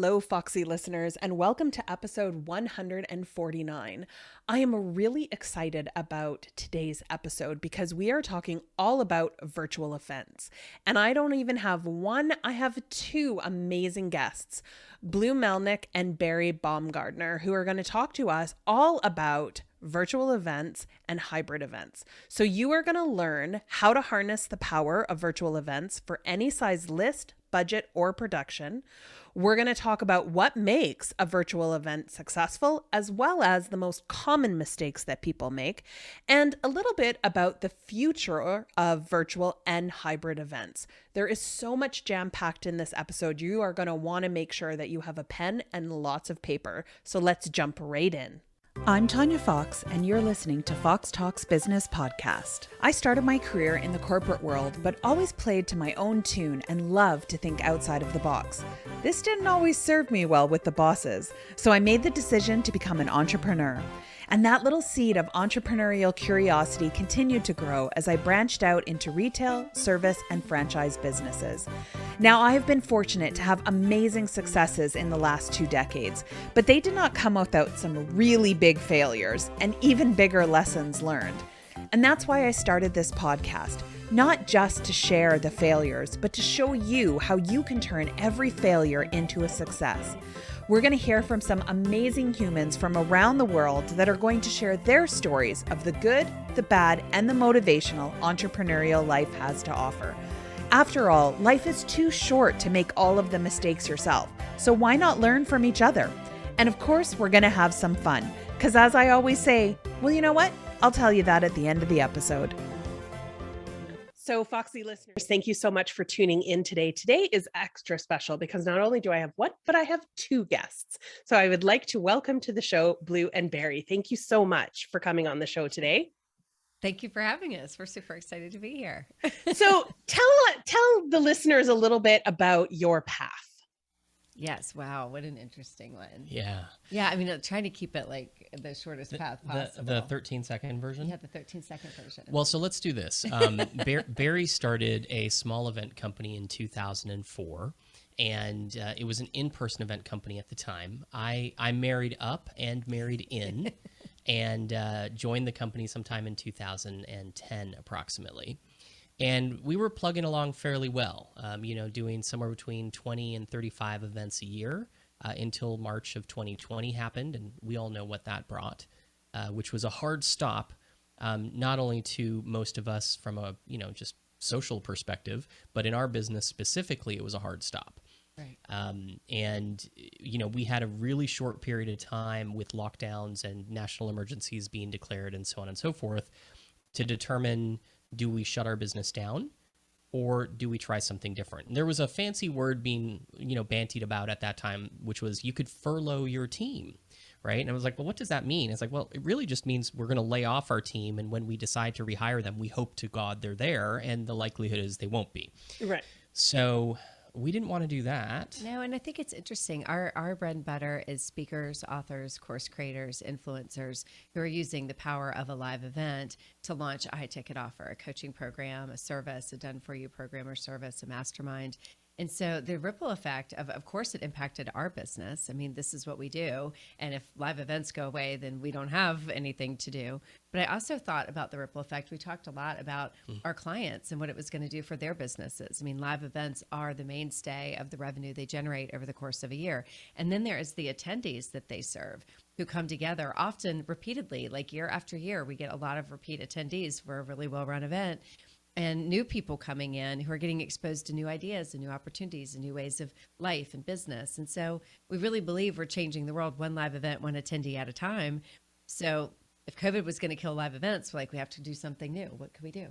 Hello, Foxy Listeners, and welcome to episode 149. I am really excited about today's episode because we are talking all about virtual events. And I don't even have one, I have two amazing guests, Blue Melnick and Bari Baumgartner, who are going to talk to us all about virtual events and hybrid events. So you are going to learn how to harness the power of virtual events for any size list, budget, or production. We're going to talk about what makes a virtual event successful, as well as the most common mistakes that people make, and a little bit about the future of virtual and hybrid events. There is so much jam-packed in this episode. You are going to want to make sure that you have a pen and lots of paper. So let's jump right in. I'm Tanya Fox, and you're listening to Fox Talks Business Podcast. I started my career in the corporate world, but always played to my own tune and loved to think outside of the box. This didn't always serve me well with the bosses, so I made the decision to become an entrepreneur. And that little seed of entrepreneurial curiosity continued to grow as I branched out into retail, service, and franchise businesses. Now, I have been fortunate to have amazing successes in the last 2 decades, but they did not come without some really big failures and even bigger lessons learned. And that's why I started this podcast, not just to share the failures, but to show you how you can turn every failure into a success. We're going to hear from some amazing humans from around the world that are going to share their stories of the good, the bad, and the motivational entrepreneurial life has to offer. After all, life is too short to make all of the mistakes yourself, so why not learn from each other? And of course, we're going to have some fun, because as I always say, well, you know what? I'll tell you that at the end of the episode. So Foxy listeners, thank you so much for tuning in today. Today is extra special because not only do I have one, but I have 2 guests. So I would like to welcome to the show, Blue and Bari. Thank you so much for coming on the show today. Thank you for having us. We're super excited to be here. So tell the listeners a little bit about your path. Yes. Wow. What an interesting one. Yeah. Yeah. I mean, trying to keep it like the shortest path possible. The 13-second version? Yeah, the 13-second version. Well, so let's do this. Bari started a small event company in 2004, and it was an in-person event company at the time. I married up and married in and joined the company sometime in 2010 approximately. And we were plugging along fairly well, doing somewhere between 20 and 35 events a year until March of 2020 happened. And we all know what that brought, which was a hard stop, not only to most of us from a, just social perspective, but in our business specifically, it was a hard stop. Right. We had a really short period of time with lockdowns and national emergencies being declared and so on and so forth to determine, do we shut our business down or do we try something different? And there was a fancy word being, bantied about at that time, which was you could furlough your team, right? And I was like, well, what does that mean? It's like, well, it really just means we're going to lay off our team. And when we decide to rehire them, we hope to God they're there. And the likelihood is they won't be. Right. So we didn't want to do that. No, and I think it's interesting. Our bread and butter is speakers, authors, course creators, influencers who are using the power of a live event to launch a high-ticket offer, a coaching program, a service, a done-for-you program or service, a mastermind. And so the ripple effect of course, it impacted our business. I mean, this is what we do. And if live events go away, then we don't have anything to do. But I also thought about the ripple effect. We talked a lot about our clients and what it was going to do for their businesses. I mean, live events are the mainstay of the revenue they generate over the course of a year. And then there is the attendees that they serve who come together often repeatedly, like year after year. We get a lot of repeat attendees for a really well-run event. And new people coming in who are getting exposed to new ideas and new opportunities and new ways of life and business. And so we really believe we're changing the world one live event, one attendee at a time. So if COVID was going to kill live events, we have to do something new. What could we do?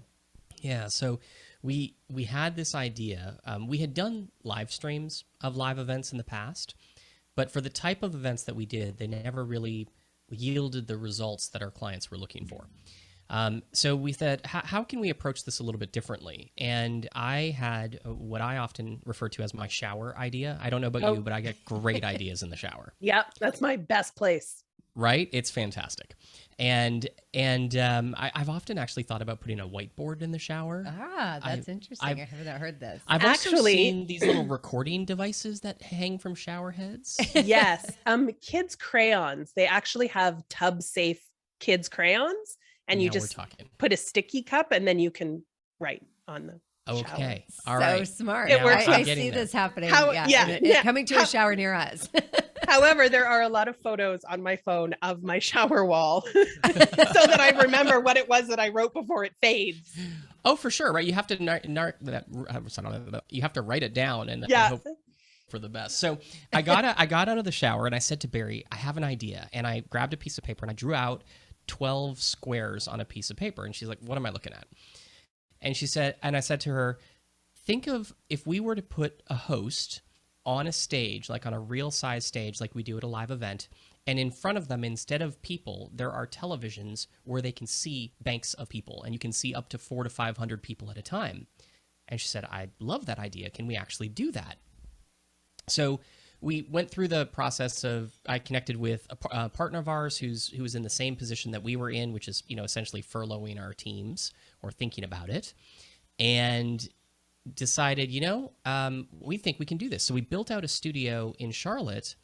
Yeah, so we had this idea. We had done live streams of live events in the past, but for the type of events that we did, they never really yielded the results that our clients were looking for. So we said, how can we approach this a little bit differently? And I had what I often refer to as my shower idea. I don't know about you, but I get great ideas in the shower. Yep, that's my best place. right? It's fantastic. And I've often actually thought about putting a whiteboard in the shower. That's interesting. I have not heard this. I've also Actually- seen these little recording devices that hang from shower heads. Yes. Kids crayons. They actually have tub safe kids crayons, and you Now we're just talking. put a sticky cup and then you can write on the shower. Okay. All so right. smart. It works. I I'm getting see there. this happening. How- yeah. Coming to a shower near us. However, there are a lot of photos on my phone of my shower wall so that I remember what it was that I wrote before it fades. Oh, for sure, right? You have to you have to write it down and Yeah. hope for the best. So I got out of the shower and I said to Bari, I have an idea. And I grabbed a piece of paper and I drew out 12 squares on a piece of paper. And she's like, what am I looking at? And she said, and I said to her, think of if we were to put a host on a stage, like on a real size stage, like we do at a live event, and in front of them, instead of people, there are televisions where they can see banks of people, and you can see up to 400 to 500 people at a time. And she said, I love that idea. Can we actually do that? So we went through the process of, I connected with a partner of ours who was in the same position that we were in, which is, essentially furloughing our teams or thinking about it, and decided, we think we can do this. So we built out a studio in Charlotte,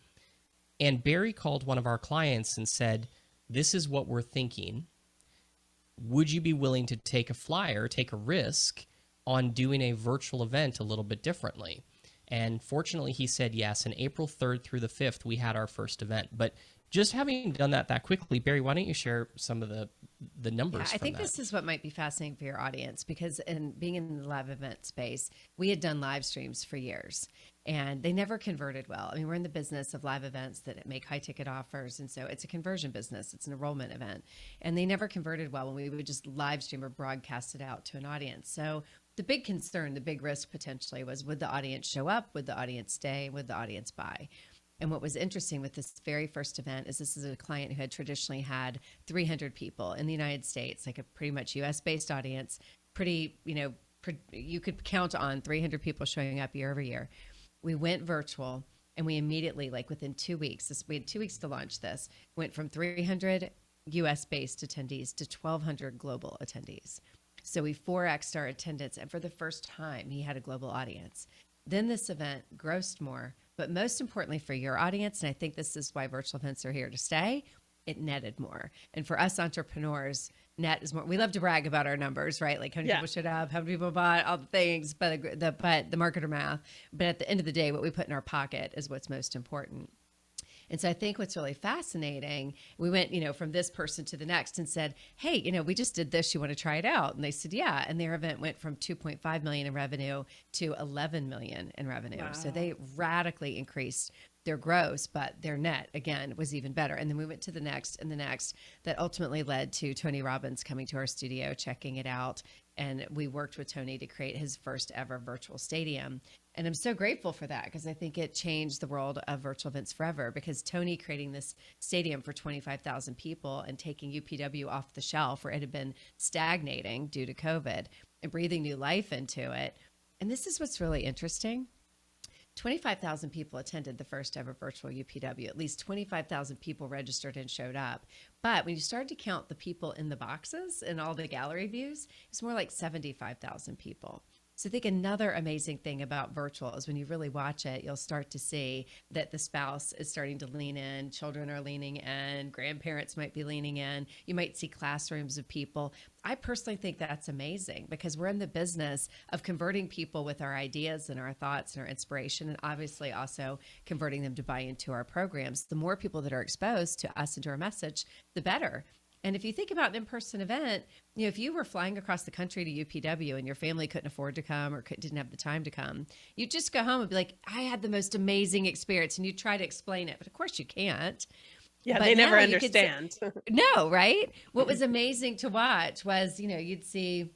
and Bari called one of our clients and said, this is what we're thinking. Would you be willing to take a risk on doing a virtual event a little bit differently? And fortunately, he said yes. And April 3rd through the 5th, we had our first event. But just having done that quickly, Bari, why don't you share some of the numbers? I think this is what might be fascinating for your audience, because in being in the live event space, we had done live streams for years and they never converted well. I mean, we're in the business of live events that make high ticket offers. And so it's a conversion business. It's an enrollment event, and they never converted well when we would just live stream or broadcast it out to an audience. So the big concern, the big risk potentially was, would the audience show up? Would the audience stay? Would the audience buy? And what was interesting with this very first event is this is a client who had traditionally had 300 people in the United States, like a pretty much US based audience, you could count on 300 people showing up year over year. We went virtual, and we immediately, like within 2 weeks, we had 2 weeks to launch this, went from 300 US based attendees to 1,200 global attendees. So we 4x'd our attendance, and for the first time, he had a global audience. Then this event grossed more, but most importantly for your audience, and I think this is why virtual events are here to stay, it netted more. And for us entrepreneurs, net is more. We love to brag about our numbers, right? Like how many people showed up, how many people bought, all the things, but the marketer math. But at the end of the day, what we put in our pocket is what's most important. And so I think what's really fascinating, we went, from this person to the next and said, hey, we just did this. You want to try it out? And they said, yeah. And their event went from 2.5 million in revenue to 11 million in revenue. Wow. So they radically increased their gross, but their net, again, was even better. And then we went to the next and the next. That ultimately led to Tony Robbins coming to our studio, checking it out. And we worked with Tony to create his first ever virtual stadium. And I'm so grateful for that, because I think it changed the world of virtual events forever, because Tony creating this stadium for 25,000 people and taking UPW off the shelf where it had been stagnating due to COVID and breathing new life into it. And this is what's really interesting. 25,000 people attended the first ever virtual UPW. At least 25,000 people registered and showed up. But when you started to count the people in the boxes and all the gallery views, it's more like 75,000 people. So I think another amazing thing about virtual is when you really watch it, you'll start to see that the spouse is starting to lean in, children are leaning in, grandparents might be leaning in, you might see classrooms of people. I personally think that's amazing, because we're in the business of converting people with our ideas and our thoughts and our inspiration, and obviously also converting them to buy into our programs. The more people that are exposed to us and to our message, the better. And if you think about an in-person event, if you were flying across the country to UPW and your family couldn't afford to come or didn't have the time to come, you'd just go home and be like, I had the most amazing experience. And you try to explain it, but of course you can't. Yeah, but they never understand. No, right? What was amazing to watch was, you'd see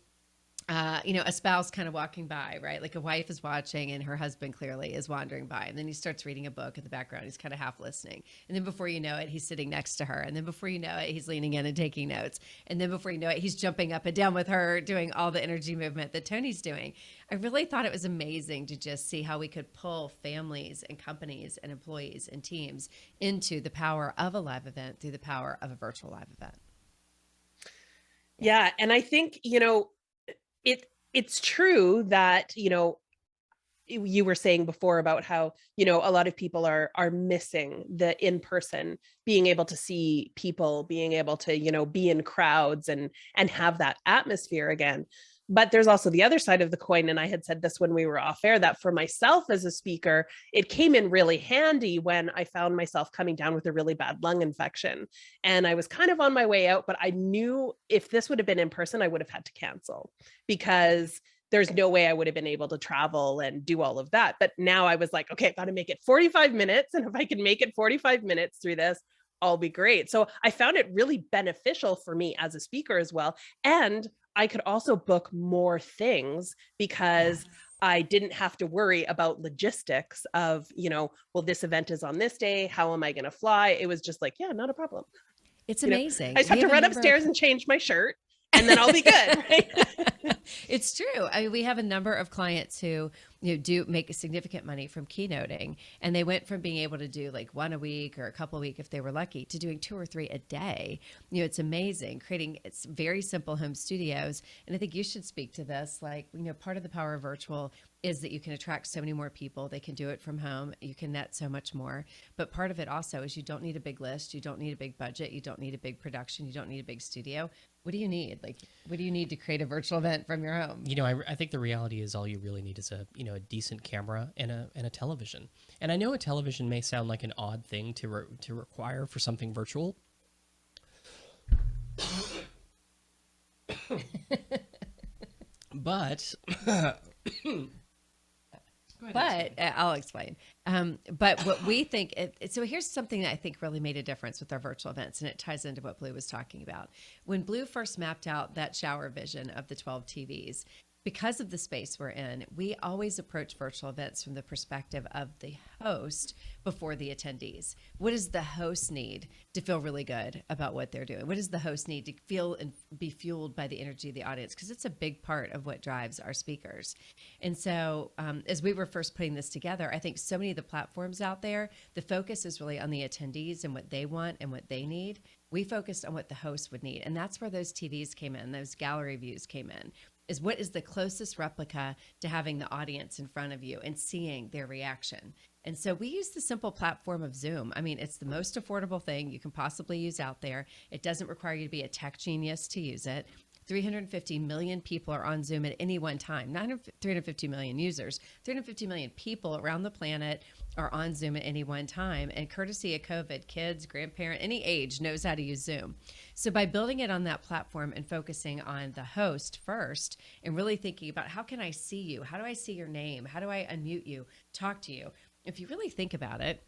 a spouse kind of walking by, right? Like a wife is watching and her husband clearly is wandering by. And then he starts reading a book in the background. He's kind of half listening. And then before you know it, he's sitting next to her. And then before you know it, he's leaning in and taking notes. And then before you know it, he's jumping up and down with her, doing all the energy movement that Tony's doing. I really thought it was amazing to just see how we could pull families and companies and employees and teams into the power of a live event through the power of a virtual live event. Yeah. And I think, it's true that, you were saying before about how, a lot of people are missing the in-person, being able to see people, being able to, be in crowds and have that atmosphere again. But there's also the other side of the coin. And I had said this when we were off air, that for myself as a speaker, it came in really handy when I found myself coming down with a really bad lung infection. And I was kind of on my way out, but I knew if this would have been in person, I would have had to cancel, because there's no way I would have been able to travel and do all of that. But now I was like, okay, I've got to make it 45 minutes. And if I can make it 45 minutes through this, I'll be great. So I found it really beneficial for me as a speaker as well. And I could also book more things because I didn't have to worry about logistics of, well, this event is on this day. How am I going to fly? It was just like, yeah, not a problem. It's amazing. I just have to run upstairs and change my shirt, and then I'll be good. Right? It's true. I mean, we have a number of clients who do make significant money from keynoting, and they went from being able to do like one a week or a couple a week if they were lucky to doing 2 or 3 a day. It's amazing. It's very simple home studios, and I think you should speak to this. Like, part of the power of virtual is that you can attract so many more people. They can do it from home. You can net so much more. But part of it also is you don't need a big list. You don't need a big budget. You don't need a big production. You don't need a big studio. What do you need? Like, what do you need to create a virtual event from your home? I think the reality is all you really need is a decent camera and a television. And I know a television may sound like an odd thing to require for something virtual. But I'll explain. But what we think, so here's something that I think really made a difference with our virtual events, and it ties into what Blue was talking about. When Blue first mapped out that shower vision of the 12 TVs, because of the space we're in, we always approach virtual events from the perspective of the host before the attendees. What does the host need to feel really good about what they're doing? What does the host need to feel and be fueled by the energy of the audience? Because it's a big part of what drives our speakers. And so as we were first putting this together, I think so many of the platforms out there, the focus is really on the attendees and what they want and what they need. We focused on what the host would need. And that's where those TVs came in, those gallery views came in. Is what is the closest replica to having the audience in front of you and seeing their reaction. And so we use the simple platform of Zoom. I mean, it's the most affordable thing you can possibly use out there. It doesn't require you to be a tech genius to use it. 350 million people are on Zoom at any one time, not 350 million users, 350 million people around the planet are on Zoom at any one time. And courtesy of COVID, kids, grandparent, any age knows how to use Zoom. So by building it on that platform and focusing on the host first and really thinking about how can I see you? How do I see your name? How do I unmute you, talk to you? If you really think about it,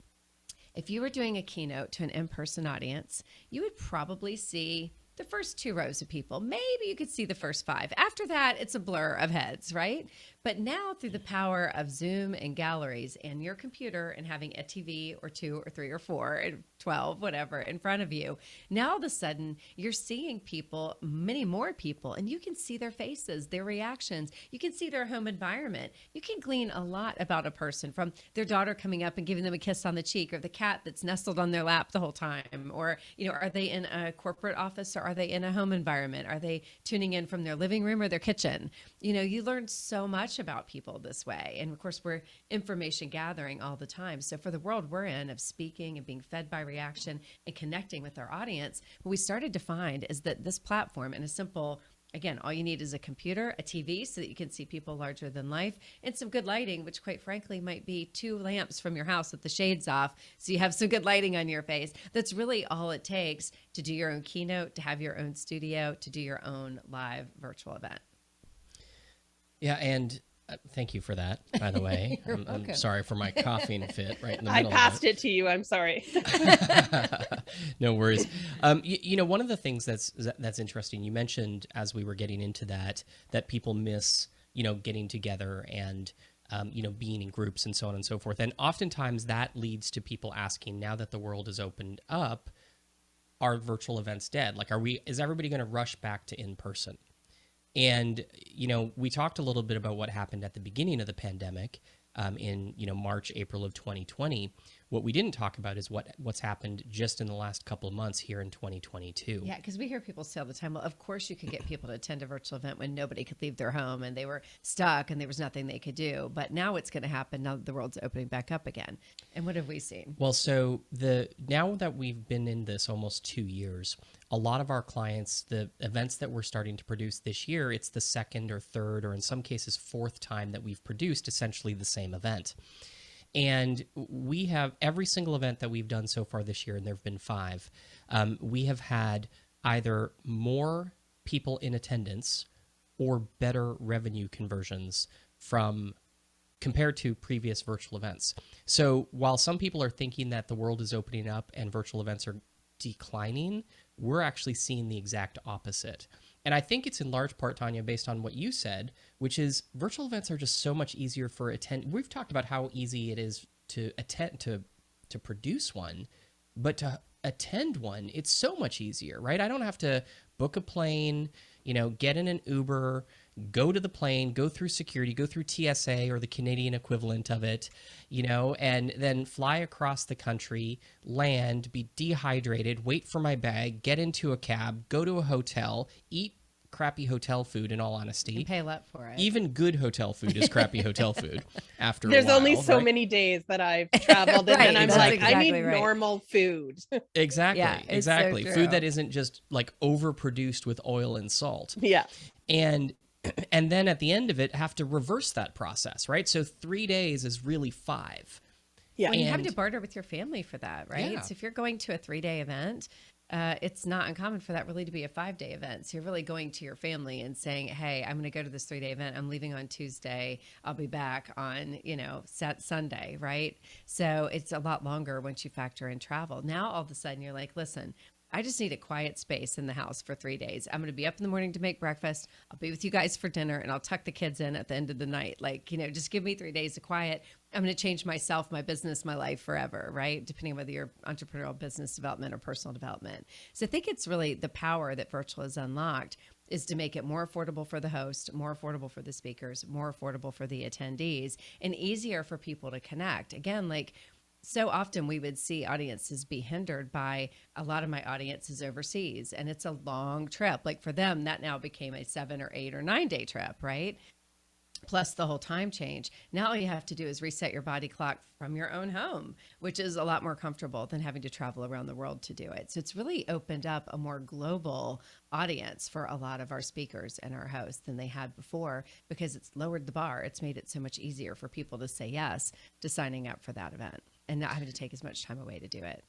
if you were doing a keynote to an in-person audience, you would probably see the first 2 rows of people. Maybe you could see the first 5. After that, it's a blur of heads, right? But now through the power of Zoom and galleries and your computer and having a TV or 2 or 3 or 4 and 12, whatever, in front of you, now all of a sudden you're seeing people, many more people, and you can see their faces, their reactions. You can see their home environment. You can glean a lot about a person from their daughter coming up and giving them a kiss on the cheek, or the cat that's nestled on their lap the whole time, or, are they in a corporate office or are they in a home environment? Are they tuning in from their living room or their kitchen? You learn so much about people this way. And of course, we're information gathering all the time. So for the world we're in of speaking and being fed by reaction and connecting with our audience, what we started to find is that this platform, in a simple, again, all you need is a computer, a TV so that you can see people larger than life, and some good lighting, which quite frankly might be 2 lamps from your house with the shades off so you have some good lighting on your face. That's really all it takes to do your own keynote, to have your own studio, to do your own live virtual event. Yeah, and Thank you for that, by the way. I'm sorry for my coughing fit right in the I middle passed of it to you. I'm sorry. it. No worries. One of the things that's interesting, you mentioned as we were getting into that people miss, getting together and, being in groups and so on and so forth. And oftentimes that leads to people asking, now that the world is opened up, are virtual events dead? Like, is everybody going to rush back to in person? And, we talked a little bit about what happened at the beginning of the pandemic in, March, April of 2020. What we didn't talk about is what's happened just in the last couple of months here in 2022. Yeah, because we hear people say all the time, well, of course you could get people to attend a virtual event when nobody could leave their home and they were stuck and there was nothing they could do. But now it's going to happen now that the world's opening back up again. And what have we seen? Well, so now that we've been in this almost 2 years, a lot of our clients, the events that we're starting to produce this year, it's the second or third, or in some cases, fourth time that we've produced essentially the same event. And we have every single event that we've done so far this year, and there have been 5, we have had either more people in attendance or better revenue conversions compared to previous virtual events. So while some people are thinking that the world is opening up and virtual events are declining, we're actually seeing the exact opposite. And I think it's in large part, Tanya, based on what you said, which is virtual events are just so much easier for We've talked about how easy it is to attend to produce one, but to attend one, it's so much easier, right? I don't have to book a plane, get in an Uber, go to the plane, go through security, go through TSA or the Canadian equivalent of it, and then fly across the country, land, be dehydrated, wait for my bag, get into a cab, go to a hotel, eat crappy hotel food, in all honesty. And pay a lot for it. Even good hotel food is crappy hotel food after There's a while, only so right? many days that I've traveled and Right, then I'm that's like, I exactly need right. normal food. Exactly, Yeah, it's so exactly. true. Food that isn't just like overproduced with oil and salt. Yeah. And then at the end of it, have to reverse that process, right? So 3 days is really 5. Yeah. Well, you have And- to barter with your family for that, right? Yeah. So if you're going to a 3-day event, it's not uncommon for that really to be a 5-day event. So you're really going to your family and saying, hey, I'm going to go to this 3-day event. I'm leaving on Tuesday. I'll be back on, Sunday, right? So it's a lot longer once you factor in travel. Now, all of a sudden you're like, listen, I just need a quiet space in the house for 3 days. I'm going to be up in the morning to make breakfast. I'll be with you guys for dinner and I'll tuck the kids in at the end of the night. Like, just give me 3 days of quiet. I'm going to change myself, my business, my life forever, right? Depending on whether you're entrepreneurial business development or personal development. So I think it's really the power that virtual has unlocked is to make it more affordable for the host, more affordable for the speakers, more affordable for the attendees, and easier for people to connect. Again, like, so often we would see audiences be hindered by a lot of my audiences overseas, and it's a long trip. Like for them, that now became a 7 or 8 or 9 day trip, right? Plus the whole time change. Now all you have to do is reset your body clock from your own home, which is a lot more comfortable than having to travel around the world to do it. So it's really opened up a more global audience for a lot of our speakers and our hosts than they had before, because it's lowered the bar. It's made it so much easier for people to say yes to signing up for that event and not having to take as much time away to do it.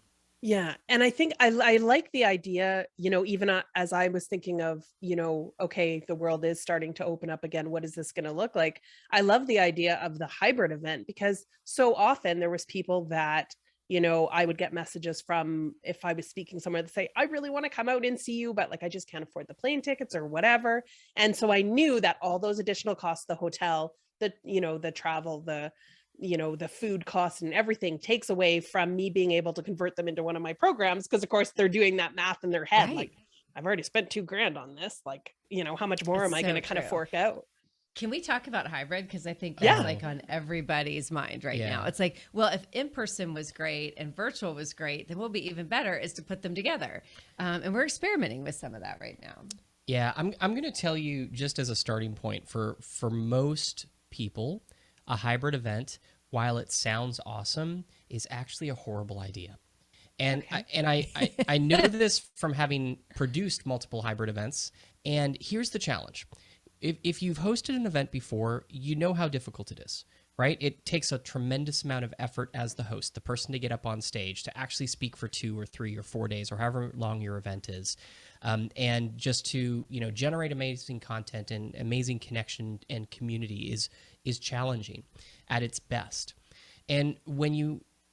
Yeah. And I think I like the idea, even as I was thinking of, okay, the world is starting to open up again. What is this going to look like? I love the idea of the hybrid event, because so often there was people that, I would get messages from, if I was speaking somewhere, that say, I really want to come out and see you, but like, I just can't afford the plane tickets or whatever. And so I knew that all those additional costs, the hotel, the travel, the food costs and everything takes away from me being able to convert them into one of my programs. Cause of course they're doing that math in their head. Right. Like, I've already spent $2,000 on this. Like, how much more It's am I so going to kind of true. fork out? Can we talk about hybrid? Because I think Yeah. that's like on everybody's mind right Yeah. now. It's like, well, if in-person was great and virtual was great, then we'll be even better is to put them together. And we're experimenting with some of that right now. Yeah, I'm going to tell you, just as a starting point, for most people, a hybrid event, while it sounds awesome, is actually a horrible idea. And I know this from having produced multiple hybrid events. And here's the challenge. If you've hosted an event before, you know how difficult it is, right? It takes a tremendous amount of effort as the host, the person to get up on stage, to actually speak for 2 or 3 or 4 days, or however long your event is. And just to, generate amazing content and amazing connection and community is challenging at its best. And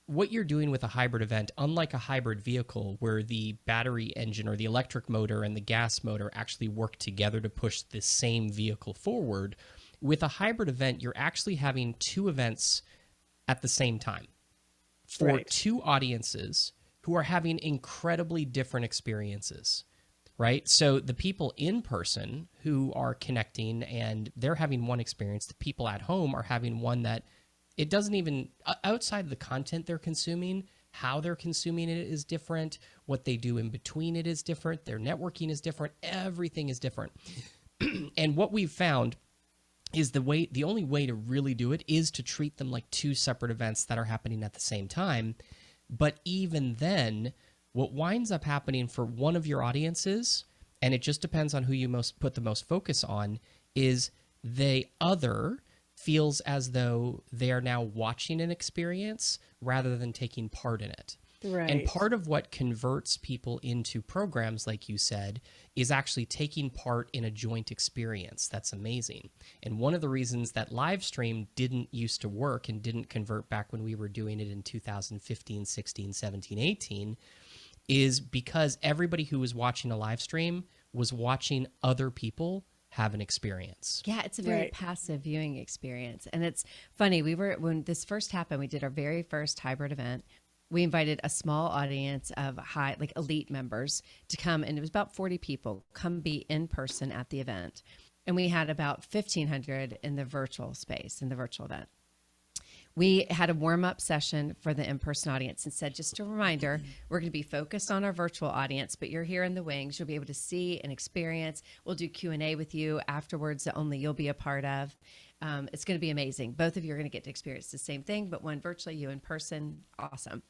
what you're doing with a hybrid event, unlike a hybrid vehicle where the battery engine or the electric motor and the gas motor actually work together to push the same vehicle forward, with a hybrid event, you're actually having two events at the same time for two audiences who are having incredibly different experiences, right? So the people in person who are connecting and they're having one experience, the people at home are having one that it doesn't even, outside of the content they're consuming, how they're consuming it is different. What they do in between it is different. Their networking is different. Everything is different. And what we've found is the only way to really do it is to treat them like two separate events that are happening at the same time. But even then, what winds up happening for one of your audiences, and it just depends on who you put the most focus on, is the other feels as though they are now watching an experience rather than taking part in it. Right. And part of what converts people into programs, like you said, is actually taking part in a joint experience. That's amazing. And one of the reasons that live stream didn't used to work and didn't convert back when we were doing it in 2015, 16, 17, 18 is because everybody who was watching a live stream was watching other people have an experience. Yeah, it's a very passive viewing experience. And it's funny, when this first happened, we did our very first hybrid event. We invited a small audience of elite members to come, and it was about 40 people come be in person at the event. And we had about 1,500 in the virtual space, in the virtual event. We had a warm-up session for the in-person audience and said, just a reminder, we're going to be focused on our virtual audience, but you're here in the wings. You'll be able to see and experience. We'll do Q&A with you afterwards that only you'll be a part of. It's going to be amazing. Both of you are going to get to experience the same thing, but one virtually, you in person. Awesome.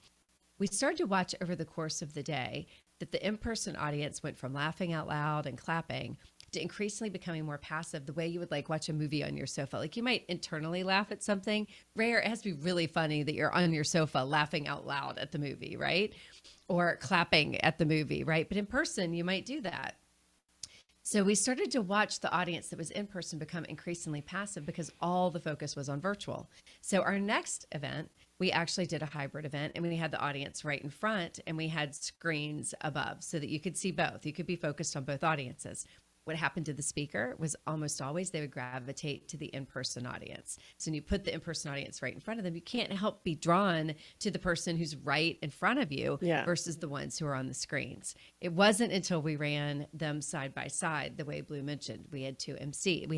We started to watch over the course of the day that the in-person audience went from laughing out loud and clapping to increasingly becoming more passive, the way you would watch a movie on your sofa. You might internally laugh at something. Rare, it has to be really funny that you're on your sofa laughing out loud at the movie, right? Or clapping at the movie, right? But in person, you might do that. So we started to watch the audience that was in person become increasingly passive because all the focus was on virtual. So our next event, we actually did a hybrid event, and we had the audience right in front, and we had screens above so that you could see both. You could be focused on both audiences. What happened to the speaker was almost always they would gravitate to the in-person audience. So when you put the in-person audience right in front of them, you can't help be drawn to the person who's right in front of you versus the ones who are on the screens. It wasn't until we ran them side by side, the way Blue mentioned. We had two MC.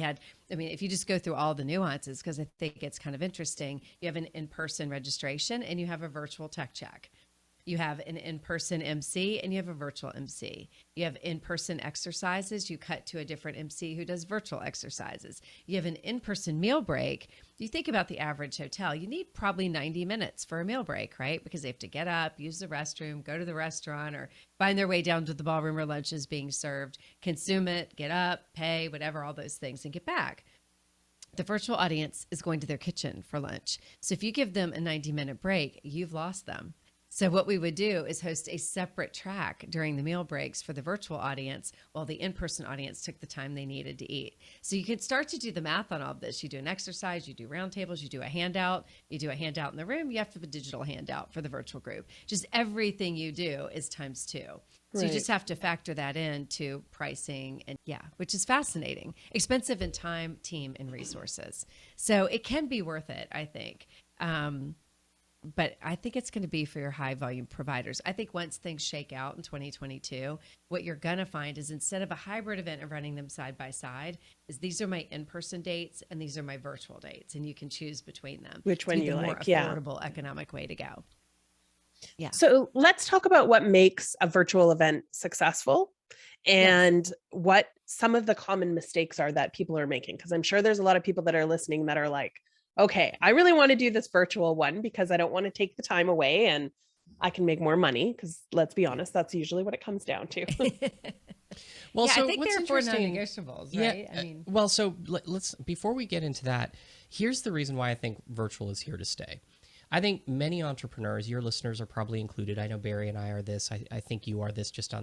If you just go through all the nuances, because I think it's kind of interesting, you have an in-person registration and you have a virtual tech check. You have an in-person MC and you have a virtual MC. You have in-person exercises. You cut to a different MC who does virtual exercises. You have an in-person meal break. You think about the average hotel, you need probably 90 minutes for a meal break, right? Because they have to get up, use the restroom, go to the restaurant, or find their way down to the ballroom where lunch is being served, consume it, get up, pay, whatever, all those things, and get back. The virtual audience is going to their kitchen for lunch. So if you give them a 90-minute break, you've lost them. So what we would do is host a separate track during the meal breaks for the virtual audience while the in-person audience took the time they needed to eat. So you can start to do the math on all of this. You do an exercise, you do roundtables, you do a handout. You do a handout in the room, you have to have a digital handout for the virtual group. Just everything you do is times 2. So you just have to factor that into pricing and which is fascinating. Expensive in time, team, and resources. So it can be worth it, I think. But I think it's going to be for your high volume providers. I think once things shake out in 2022, what you're going to find is instead of a hybrid event of running them side by side, is these are my in-person dates and these are my virtual dates. And you can choose between them. Which one you like. More affordable economic way to go. Yeah. So let's talk about what makes a virtual event successful and what some of the common mistakes are that people are making. Because I'm sure there's a lot of people that are listening that are like, okay, I really want to do this virtual one because I don't want to take the time away and I can make more money. Because let's be honest, that's usually what it comes down to. Well, so I think what's there are 4 interesting, non-negotiables, right? Well, so let's before we get into that, here's the reason why I think virtual is here to stay. I think many entrepreneurs, your listeners are probably included. I know Bari and I are this. I think you are this just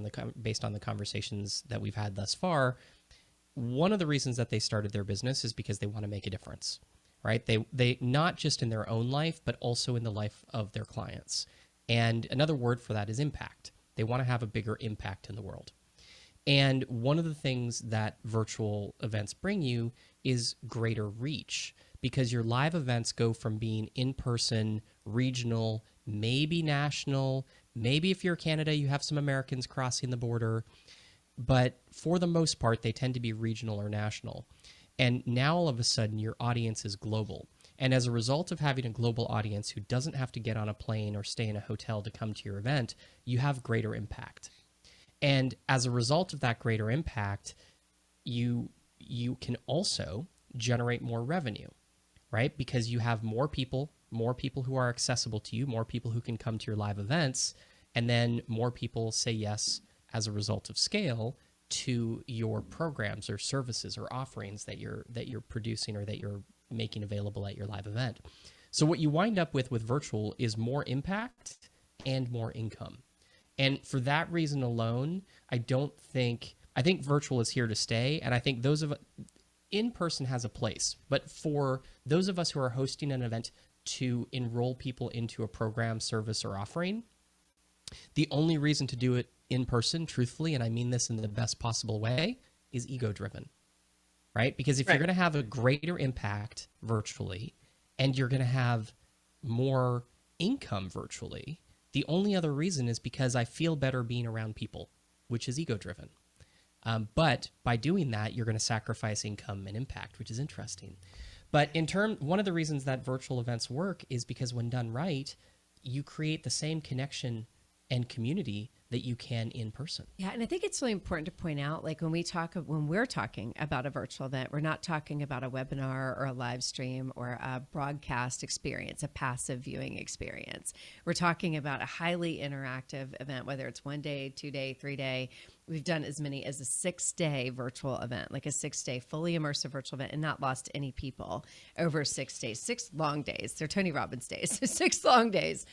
based on the conversations that we've had thus far. One of the reasons that they started their business is because they want to make a difference. right? They not just in their own life, but also in the life of their clients. And another word for that is impact. They want to have a bigger impact in the world. And one of the things that virtual events bring you is greater reach, because your live events go from being in person, regional, maybe national, maybe if you're Canada, you have some Americans crossing the border, but for the most part, they tend to be regional or national. And now all of a sudden, your audience is global. And as a result of having a global audience who doesn't have to get on a plane or stay in a hotel to come to your event, you have greater impact. And as a result of that greater impact, you can also generate more revenue, right? Because you have more people who are accessible to you, more people who can come to your live events, and then more people say yes as a result of scale to your programs or services or offerings that you're producing or that you're making available at your live event. So what you wind up with virtual is more impact and more income. And for that reason alone, I think virtual is here to stay. And I think in-person has a place. But for those of us who are hosting an event to enroll people into a program, service, or offering, the only reason to do it in person, truthfully, and I mean this in the best possible way, is ego-driven, right? Because if you're going to have a greater impact virtually and you're going to have more income virtually, the only other reason is because I feel better being around people, which is ego-driven. But by doing that, you're going to sacrifice income and impact, which is interesting. But one of the reasons that virtual events work is because when done right, you create the same connection and community that you can in person. Yeah, and I think it's really important to point out, like when we're talking about a virtual event, we're not talking about a webinar or a live stream or a broadcast experience, a passive viewing experience. We're talking about a highly interactive event, whether it's 1 day, 2 day, 3 day. We've done as many as a 6-day virtual event, like a 6-day fully immersive virtual event, and not lost any people over 6 days, 6 long days. They're Tony Robbins days, 6 long days.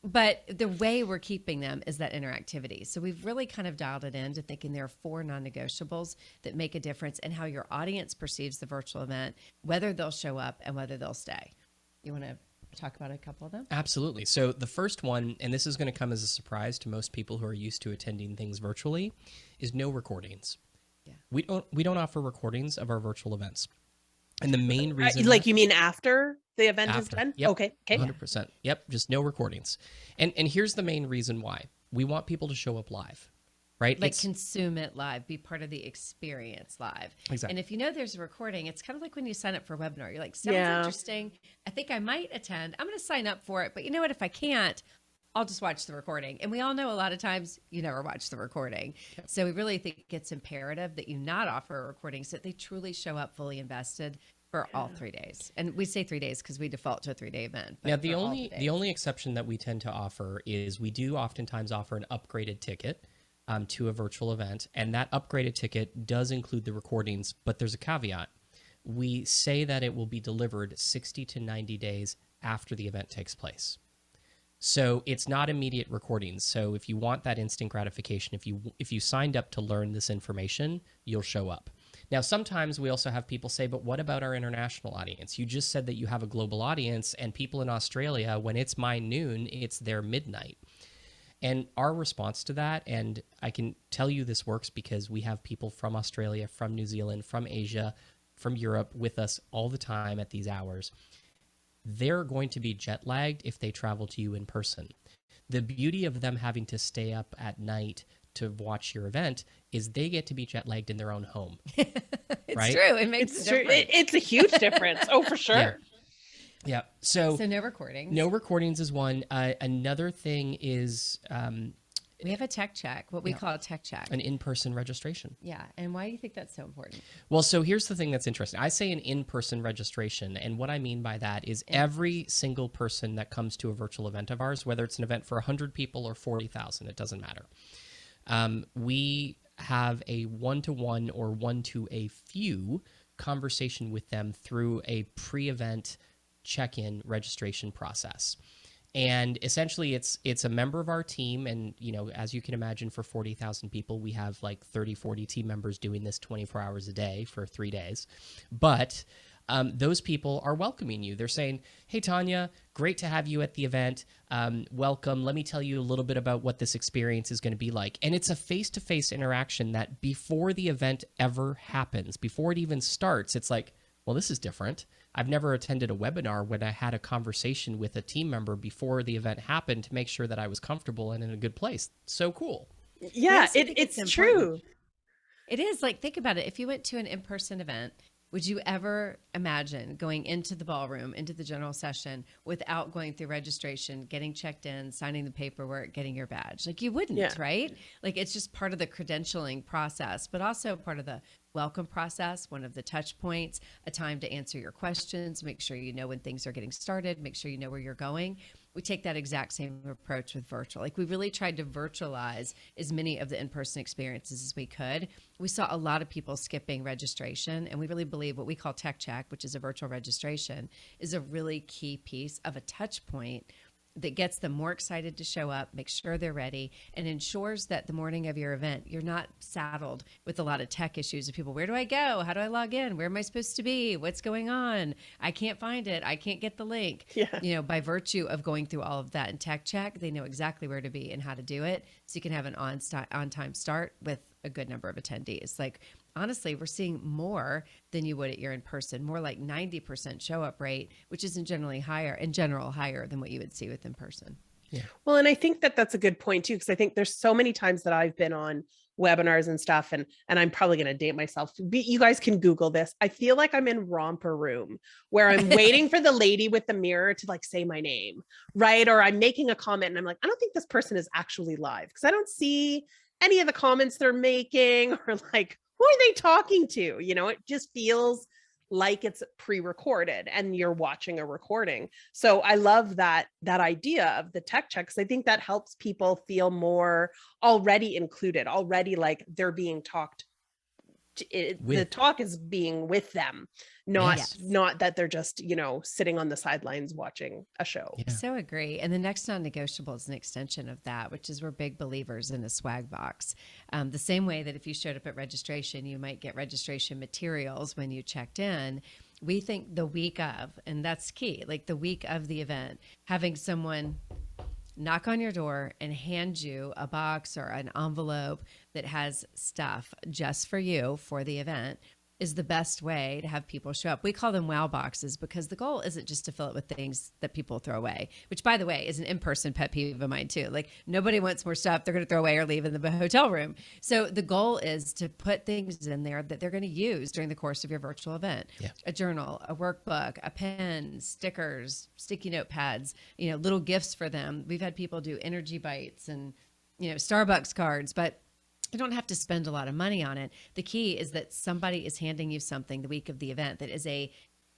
But the way we're keeping them is that interactivity. So we've really kind of dialed it in to thinking there are 4 non-negotiables that make a difference in how your audience perceives the virtual event, whether they'll show up and whether they'll stay. You want to talk about a couple of them? Absolutely. So the first one, and this is going to come as a surprise to most people who are used to attending things virtually, is no recordings. Yeah. We don't offer recordings of our virtual events. And the main reason... you mean after the event is done? Yep. Okay. 100%. Yep. Just no recordings. And here's the main reason why. We want people to show up live, right? Like consume it live, be part of the experience live. Exactly. And if you know there's a recording, it's kind of like when you sign up for a webinar. You're like, sounds interesting. I think I might attend. I'm going to sign up for it. But you know what? If I can't, I'll just watch the recording. And we all know a lot of times you never watch the recording. Yep. So we really think it's imperative that you not offer a recording so that they truly show up fully invested for all 3 days. And we say 3 days because we default to a 3-day event. Now, the only exception that we tend to offer is we do oftentimes offer an upgraded ticket to a virtual event. And that upgraded ticket does include the recordings, but there's a caveat. We say that it will be delivered 60 to 90 days after the event takes place. So it's not immediate recordings. So if you want that instant gratification, if you signed up to learn this information, you'll show up. Now, sometimes we also have people say, but what about our international audience? You just said that you have a global audience, and people in Australia, when it's my noon, it's their midnight. And our response to that, and I can tell you this works because we have people from Australia, from New Zealand, from Asia, from Europe with us all the time at these hours. They're going to be jet lagged if they travel to you in person. The beauty of them having to stay up at night to watch your event is they get to be jet lagged in their own home. It's right? true. It makes a difference. It's a huge difference. Oh, for sure. Yeah. So no recordings. No recordings is one. Another thing is we have a tech check, what we call a tech check. An in-person registration. Yeah. And why do you think that's so important? Well, so here's the thing that's interesting. I say an in-person registration, and what I mean by that is every single person that comes to a virtual event of ours, whether it's an event for 100 people or 40,000, it doesn't matter. We have a one-to-one or one-to-a-few conversation with them through a pre-event check-in registration process. And essentially it's a member of our team. And, you know, as you can imagine, for 40,000 people, we have like 30, 40 team members doing this 24 hours a day for 3 days. But those people are welcoming you. They're saying, hey, Tanya, great to have you at the event. Welcome. Let me tell you a little bit about what this experience is going to be like. And it's a face-to-face interaction that before the event ever happens, before it even starts, it's like, well, this is different. I've never attended a webinar when I had a conversation with a team member before the event happened to make sure that I was comfortable and in a good place. So cool. Yeah, it's true. It is. Like, think about it. If you went to an in-person event, would you ever imagine going into the ballroom, into the general session without going through registration, getting checked in, signing the paperwork, getting your badge? Like, you wouldn't, right? Like, it's just part of the credentialing process, but also part of the welcome process, one of the touch points, a time to answer your questions, make sure you know when things are getting started, make sure you know where you're going. We take that exact same approach with virtual. Like, we really tried to virtualize as many of the in-person experiences as we could. We saw a lot of people skipping registration, and we really believe what we call tech check, which is a virtual registration, is a really key piece of a touch point that gets them more excited to show up, make sure they're ready, and ensures that the morning of your event, you're not saddled with a lot of tech issues of people. Where do I go? How do I log in? Where am I supposed to be? What's going on? I can't find it. I can't get the link. Yeah. You know, by virtue of going through all of that in tech check, they know exactly where to be and how to do it. So you can have an on-time start with a good number of attendees. Like, honestly, we're seeing more than you would at your in-person, more like 90% show up rate, which is in general higher than what you would see with in-person. Yeah. Well, and I think that that's a good point too, because I think there's so many times that I've been on webinars and stuff, and I'm probably going to date myself. You guys can Google this. I feel like I'm in Romper Room where I'm waiting for the lady with the mirror to like say my name, right? Or I'm making a comment and I'm like, I don't think this person is actually live because I don't see any of the comments they're making, or like, who are they talking to? You know, it just feels like it's pre-recorded and you're watching a recording. So I love that idea of the tech check, because I think that helps people feel more already included, already like they're being talked to, the talk is being with them, not that they're just, you know, sitting on the sidelines watching a show. Yeah. So agree. And the next non-negotiable is an extension of that, which is we're big believers in a swag box. The same way that if you showed up at registration, you might get registration materials when you checked in. We think the week of, and that's key, like the week of the event, having someone knock on your door and hand you a box or an envelope that has stuff just for you for the event is the best way to have people show up. We call them wow boxes because the goal isn't just to fill it with things that people throw away, which, by the way, is an in-person pet peeve of mine too. Like, nobody wants more stuff they're going to throw away or leave in the hotel room. So the goal is to put things in there that they're going to use during the course of your virtual event. Yeah. A journal, a workbook, a pen, stickers, sticky note pads, you know, little gifts for them. We've had people do energy bites and, you know, Starbucks cards, but you don't have to spend a lot of money on it. The key is that somebody is handing you something the week of the event that is a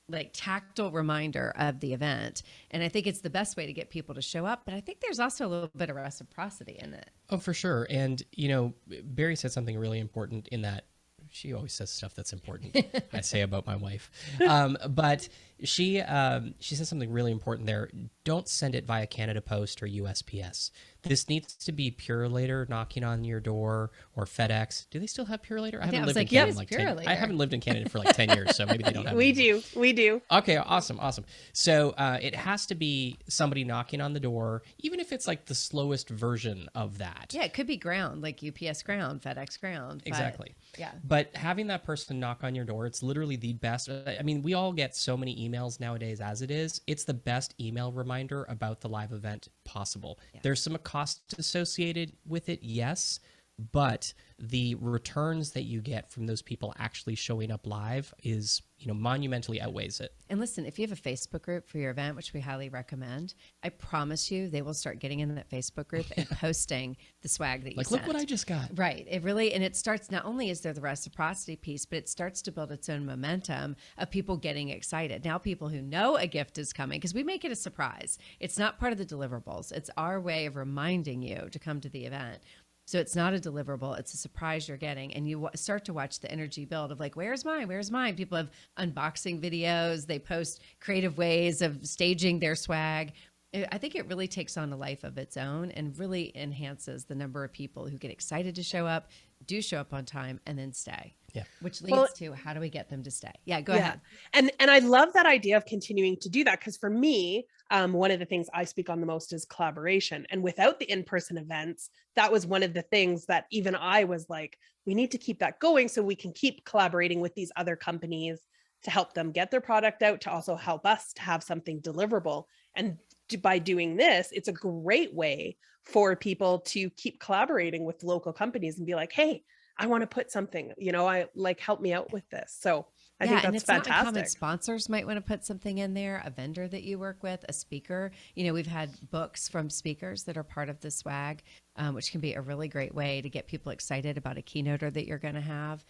like tactile reminder of the event. And I think it's the best way to get people to show up. But I think there's also a little bit of reciprocity in it. Oh, for sure. And, you know, Bari said something really important in that she always says stuff that's important. I say about my wife. But she says something really important there. Don't send it via Canada Post or USPS. This needs to be Purolator knocking on your door, or FedEx. Do they still have Purolator? I haven't lived in Canada in like 10 years. I haven't lived in Canada for like 10 years, so maybe they don't have We do. Okay, awesome. So it has to be somebody knocking on the door, even if it's like the slowest version of that. Yeah, it could be ground, like UPS ground, FedEx ground. Exactly. Yeah. But having that person knock on your door, it's literally the best. I mean, we all get so many emails nowadays as it is. It's the best email reminder about the live event possible. Yeah. There's some costs associated with it, yes, but the returns that you get from those people actually showing up live is, you know, monumentally outweighs it. And listen, if you have a Facebook group for your event, which we highly recommend, I promise you they will start getting in that Facebook group and posting the swag that you sent. Like, look what I just got. Right. It really, and it starts, not only is there the reciprocity piece, but it starts to build its own momentum of people getting excited. Now people who know a gift is coming, because we make it a surprise. It's not part of the deliverables. It's our way of reminding you to come to the event. So it's not a deliverable. It's a surprise you're getting. And you start to watch the energy build of like, where's mine? Where's mine? People have unboxing videos. They post creative ways of staging their swag. I think it really takes on a life of its own and really enhances the number of people who get excited to show up, do show up on time, and then stay. Yeah. Which Well, leads to, how do we get them to stay? Yeah, go yeah. ahead. And I love that idea of continuing to do that, because for me, one of the things I speak on the most is collaboration. And without the in-person events, that was one of the things that even I was like, we need to keep that going so we can keep collaborating with these other companies to help them get their product out, to also help us to have something deliverable. And by doing this, it's a great way for people to keep collaborating with local companies and be like, hey, I want to put something, I like, help me out with this. So I think And that's it's not uncommon. fantastic. Sponsors might want to put something in there, a vendor that you work with, a speaker. We've had books from speakers that are part of the swag, which can be a really great way to get people excited about a keynoter that you're going to have.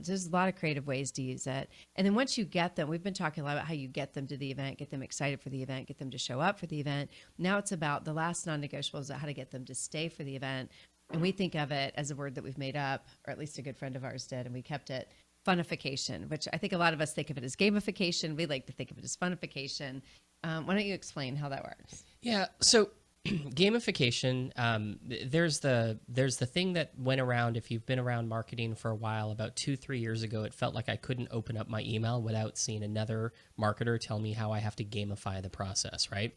There's a lot of creative ways to use it. And then once you get them, we've been talking a lot about how you get them to the event, get them excited for the event, get them to show up for the event. Now it's about the last non-negotiable is how to get them to stay for the event. And we think of it as a word that we've made up, or at least a good friend of ours did, and we kept it, funification, which I think a lot of us think of it as gamification. We like to think of it as funification. Why don't you explain how that works? Yeah. So gamification, there's the thing that went around. If you've been around marketing for a while, about 2-3 years ago, it felt like I couldn't open up my email without seeing another marketer tell me how I have to gamify the process, right?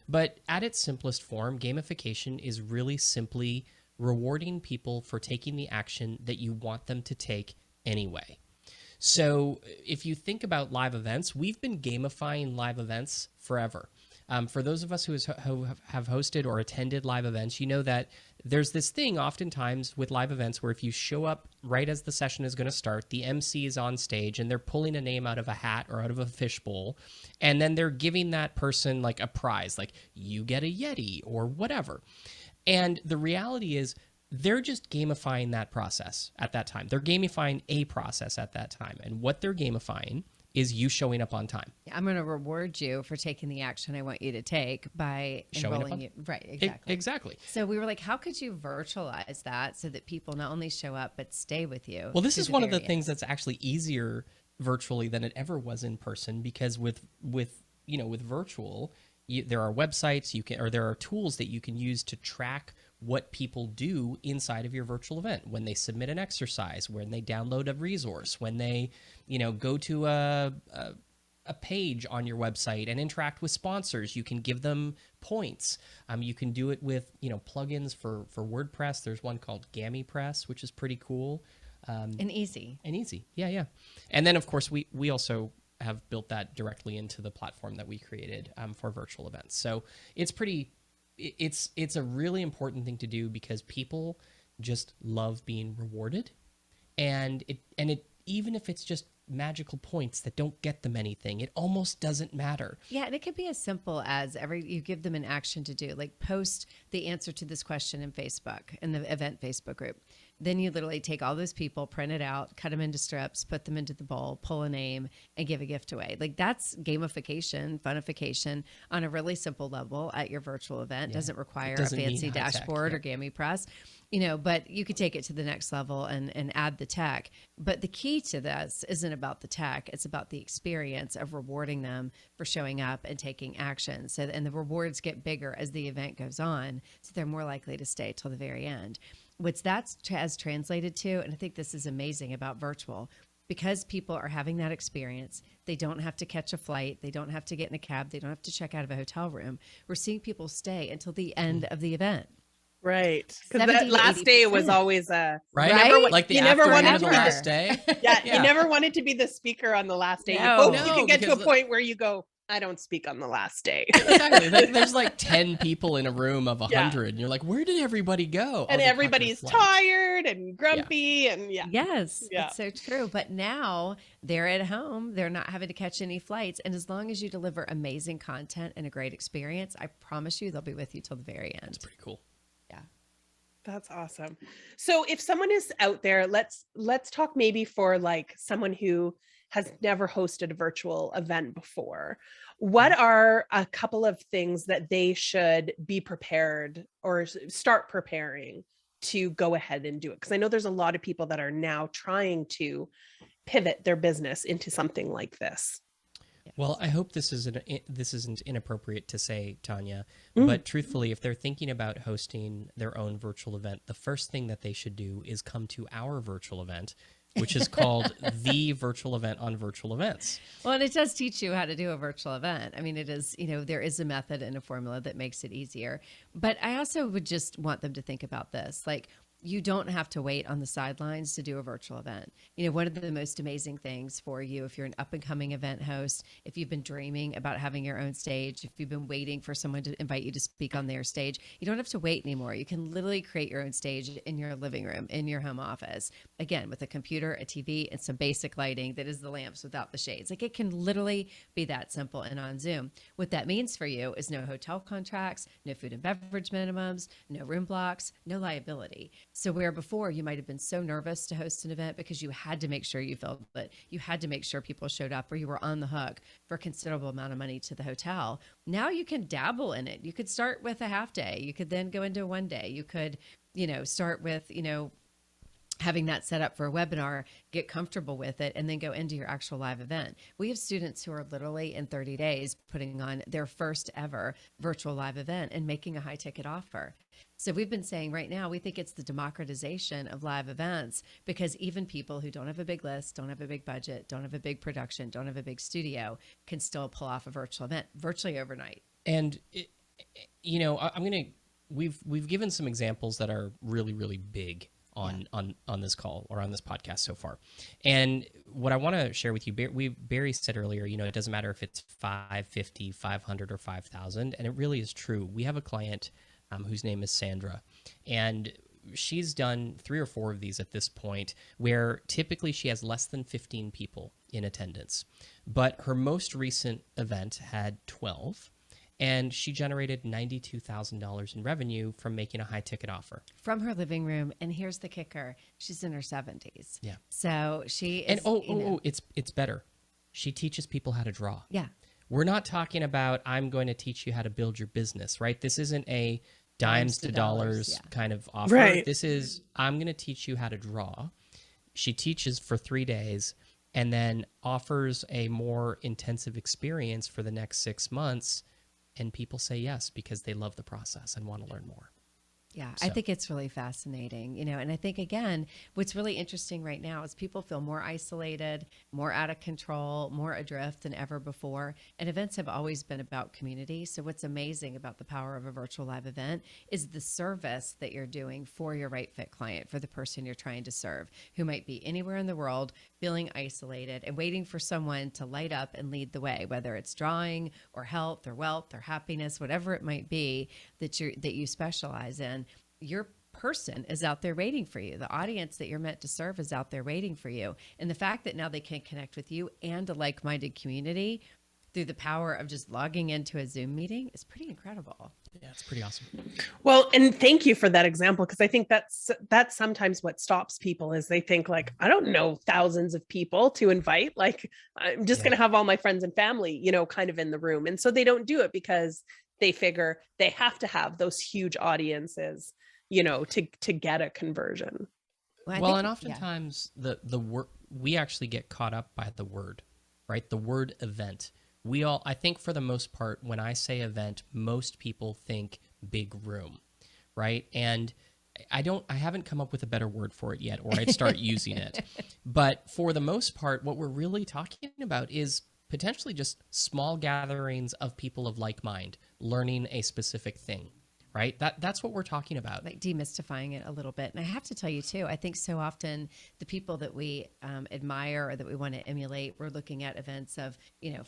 But at its simplest form, gamification is really simply rewarding people for taking the action that you want them to take anyway. So if you think about live events, we've been gamifying live events forever. For those of us who have hosted or attended live events, you know that there's this thing oftentimes with live events where if you show up right as the session is going to start, the MC is on stage and they're pulling a name out of a hat or out of a fishbowl, and then they're giving that person like a prize, like you get a Yeti or whatever. And the reality is they're just gamifying that process at that time. They're gamifying a process at that time. And what they're gamifying is you showing up on time. I'm going to reward you for taking the action I want you to take by enrolling you. Right, exactly. Exactly. So we were like, how could you virtualize that so that people not only show up, but stay with you? Well, this is one of the things that's actually easier virtually than it ever was in person, because with virtual, there are websites there are tools that you can use to track what people do inside of your virtual event, when they submit an exercise, when they download a resource, when they go to a page on your website and interact with sponsors. You can give them points. You can do it with plugins for WordPress. There's one called GamiPress, which is pretty cool. And easy. Yeah. And then of course we also have built that directly into the platform that we created for virtual events. So it's a really important thing to do, because people just love being rewarded, and it even if it's just magical points that don't get them anything, it almost doesn't matter. Yeah, and it could be as simple as you give them an action to do, like post the answer to this question in Facebook, in the event Facebook group. Then you literally take all those people, print it out, cut them into strips, put them into the bowl, pull a name, and give a gift away. Like, that's gamification, funification on a really simple level at your virtual event. Yeah. Doesn't require a Doesn't fancy mean high-tech, dashboard or GamiPress, but you could take it to the next level and add the tech. But the key to this isn't about the tech. It's about the experience of rewarding them for showing up and taking action. So, and the rewards get bigger as the event goes on, so they're more likely to stay till the very end. What's that has translated to, and I think this is amazing about virtual, because people are having that experience, they don't have to catch a flight, they don't have to get in a cab, they don't have to check out of a hotel room. We're seeing people stay until the end of the event. Right. Because that last day was always right? Like the after end of the last day. Yeah, you never wanted to be the speaker on the last day. No. You could get to a point where you go, I don't speak on the last day. Exactly. Like, there's like 10 people in a room of 100, and you're like, where did everybody go? And everybody's tired and grumpy, and Yes, it's so true. But now they're at home. They're not having to catch any flights. And as long as you deliver amazing content and a great experience, I promise you they'll be with you till the very end. That's pretty cool. Yeah. That's awesome. So if someone is out there, let's talk maybe for like someone who has never hosted a virtual event before. What are a couple of things that they should be prepared or start preparing to go ahead and do it? Because I know there's a lot of people that are now trying to pivot their business into something like this. Well, I hope this isn't inappropriate to say, Tanya, but truthfully, if they're thinking about hosting their own virtual event, the first thing that they should do is come to our virtual event, which is called the virtual event on virtual events. Well, and it does teach you how to do a virtual event. I mean, it is, there is a method and a formula that makes it easier. But I also would just want them to think about this. Like, you don't have to wait on the sidelines to do a virtual event. One of the most amazing things for you, if you're an up and coming event host, if you've been dreaming about having your own stage, if you've been waiting for someone to invite you to speak on their stage, you don't have to wait anymore. You can literally create your own stage in your living room, in your home office. Again, with a computer, a TV, and some basic lighting that is the lamps without the shades. Like, it can literally be that simple and on Zoom. What that means for you is no hotel contracts, no food and beverage minimums, no room blocks, no liability. So where before you might have been so nervous to host an event because you had to make sure you filled it, you had to make sure people showed up, or you were on the hook for a considerable amount of money to the hotel. Now you can dabble in it. You could start with a half day. You could then go into a one day. You could, start with, having that set up for a webinar, get comfortable with it, and then go into your actual live event. We have students who are literally in 30 days putting on their first ever virtual live event and making a high ticket offer. So we've been saying right now, we think it's the democratization of live events, because even people who don't have a big list, don't have a big budget, don't have a big production, don't have a big studio can still pull off a virtual event virtually overnight. And we've given some examples that are really, really big on this call or on this podcast so far. And what I want to share with you, Bari said earlier, it doesn't matter if it's 550, 500, or 5,000. And it really is true. We have a client whose name is Sandra, and she's done 3 or 4 of these at this point, where typically she has less than 15 people in attendance. But her most recent event had 12. And she generated $92,000 in revenue from making a high ticket offer from her living room. And here's the kicker: she's in her 70s. Yeah. So she is. And it's better. She teaches people how to draw. Yeah. We're not talking about, I'm going to teach you how to build your business, right? This isn't a dimes to dollars kind of offer. Right. This is, I'm going to teach you how to draw. She teaches for 3 days and then offers a more intensive experience for the next 6 months. And people say yes because they love the process and want to learn more. Yeah, I think it's really fascinating, and I think, again, what's really interesting right now is people feel more isolated, more out of control, more adrift than ever before. And events have always been about community. So what's amazing about the power of a virtual live event is the service that you're doing for your right fit client, for the person you're trying to serve, who might be anywhere in the world, feeling isolated and waiting for someone to light up and lead the way, whether it's drawing or health or wealth or happiness, whatever it might be that you specialize in. Your person is out there waiting for you. The audience that you're meant to serve is out there waiting for you. And the fact that now they can connect with you and a like-minded community through the power of just logging into a Zoom meeting is pretty incredible. Yeah, it's pretty awesome. Well, and thank you for that example, because I think that's sometimes what stops people is they think like, I don't know thousands of people to invite. Like, I'm just going to have all my friends and family, kind of in the room. And so they don't do it because they figure they have to have those huge audiences, to get a conversion. And oftentimes the word, we actually get caught up by the word, right? The word event. I think for the most part, when I say event, most people think big room, right? And I haven't come up with a better word for it yet, or I'd start using it. But for the most part, what we're really talking about is potentially just small gatherings of people of like mind, learning a specific thing, right? That's what we're talking about. Like demystifying it a little bit. And I have to tell you too, I think so often the people that we admire or that we want to emulate, we're looking at events of,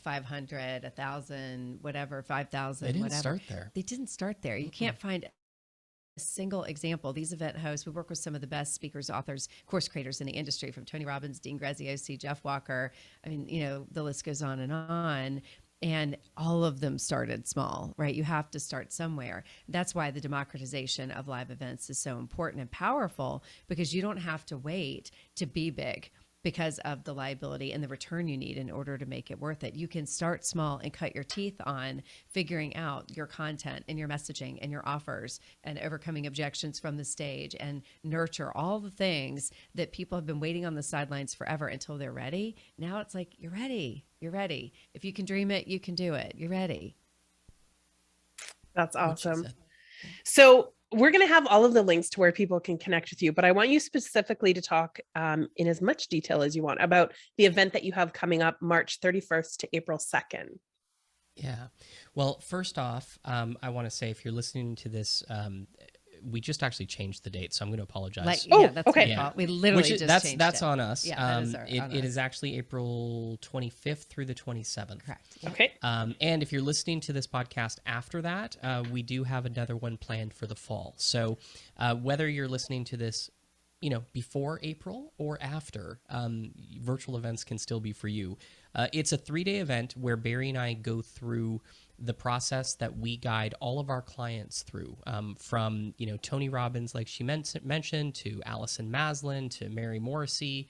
500, 1,000, whatever, 5,000, They didn't whatever. start there. They didn't start there. You can't find a single example. These event hosts, we work with some of the best speakers, authors, course creators in the industry, from Tony Robbins, Dean Graziosi, Jeff Walker. I mean, the list goes on and on. And all of them started small, right? You have to start somewhere. That's why the democratization of live events is so important and powerful, because you don't have to wait to be big. because of the liability and the return you need in order to make it worth it. You can start small and cut your teeth on figuring out your content and your messaging and your offers and overcoming objections from the stage and nurture all the things that people have been waiting on the sidelines forever until they're ready. Now it's like, you're ready. You're ready. If you can dream it, you can do it. You're ready. That's What she awesome. said. So we're going to have all of the links to where people can connect with you, but I want you specifically to talk in as much detail as you want about the event that you have coming up March 31st to April 2nd. Yeah. Well, first off, I want to say if you're listening to this, we just actually changed the date, so I'm going to apologize. That's okay. my fault. We literally just changed that's it. on us. Yeah, that is it is actually April 25th through the 27th. Correct. Yeah. Okay. And if you're listening to this podcast after that, we do have another one planned for the fall. So whether you're listening to this, before April or after, virtual events can still be for you. It's a 3-day event where Bari and I go through the process that we guide all of our clients through, from Tony Robbins, like she mentioned, to Allison Maslin, to Mary Morrissey.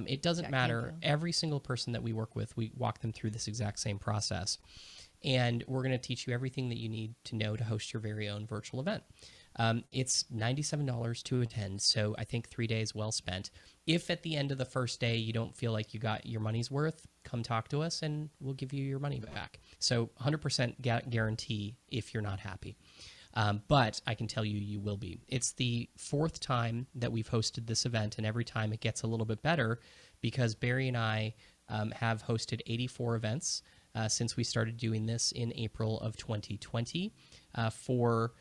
It doesn't matter. Every single person that we work with, we walk them through this exact same process. And we're going to teach you everything that you need to know to host your very own virtual event. It's $97 to attend, so I think 3 days well spent. If at the end of the first day you don't feel like you got your money's worth, come talk to us and we'll give you your money back. So 100% guarantee if you're not happy. But I can tell you, you will be. It's the 4th time that we've hosted this event, and every time it gets a little bit better because Bari and I have hosted 84 events since we started doing this in April of 2020 for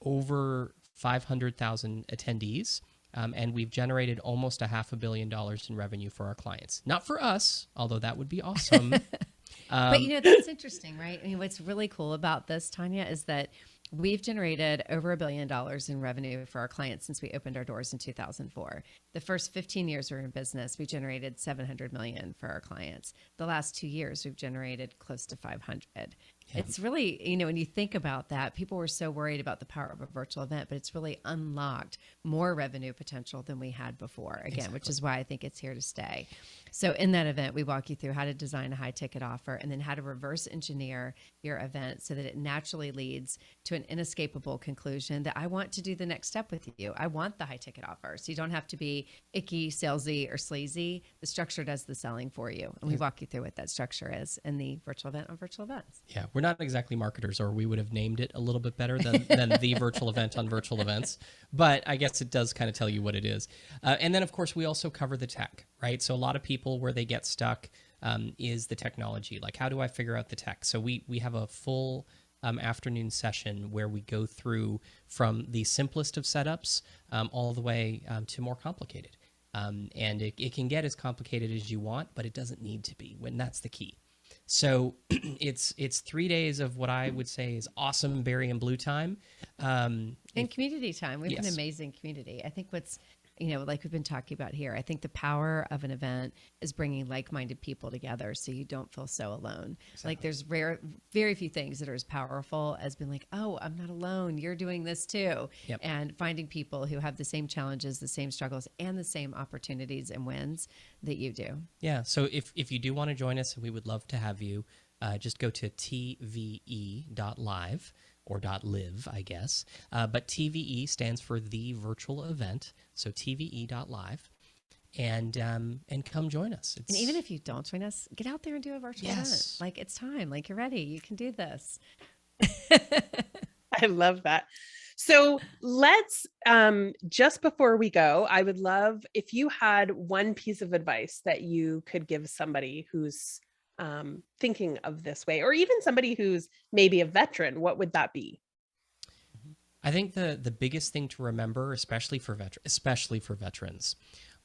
over 500,000 attendees. And we've generated almost $500 million in revenue for our clients. Not for us, although that would be awesome. But that's interesting, right? I mean, what's really cool about this, Tanya, is that we've generated over $1 billion in revenue for our clients since we opened our doors in 2004. The first 15 years we're in business, we generated 700 million for our clients. The last 2 years, we've generated close to 500. Yeah. It's really, when you think about that, people were so worried about the power of a virtual event, but it's really unlocked more revenue potential than we had before, again, exactly. Which is why I think it's here to stay. So in that event, we walk you through how to design a high ticket offer and then how to reverse engineer your event so that it naturally leads to an inescapable conclusion that I want to do the next step with you. I want the high ticket offer. So you don't have to be icky, salesy, or sleazy. The structure does the selling for you. And we walk you through what that structure is in the virtual event on virtual events. Yeah, we're not exactly marketers, or we would have named it a little bit better than the virtual event on virtual events. But I guess it does kind of tell you what it is. And then, of course, we also cover the tech, right? So a lot of people, where they get stuck is the technology. Like, how do I figure out the tech? So we have a full afternoon session where we go through from the simplest of setups all the way to more complicated. And it can get as complicated as you want, but it doesn't need to be, when that's the key. So it's 3 days of what I would say is awesome Bari and Blue time. And community time. We have an amazing community. I think what's, like we've been talking about here, I think the power of an event is bringing like-minded people together so you don't feel so alone. Exactly. Like there's very few things that are as powerful as being like, oh, I'm not alone. You're doing this too. Yep. And finding people who have the same challenges, the same struggles, and the same opportunities and wins that you do. Yeah. So if you do want to join us, and we would love to have you, just go to tve.live. Or .live, I guess. But TVE stands for the virtual event. So tve.live. And come join us. And even if you don't join us, get out there and do a virtual event. Like, it's time. Like, you're ready. You can do this. I love that. So let's, just before we go, I would love if you had one piece of advice that you could give somebody who's thinking of this way, or even somebody who's maybe a veteran. What would that be? I think the biggest thing to remember, especially for veterans,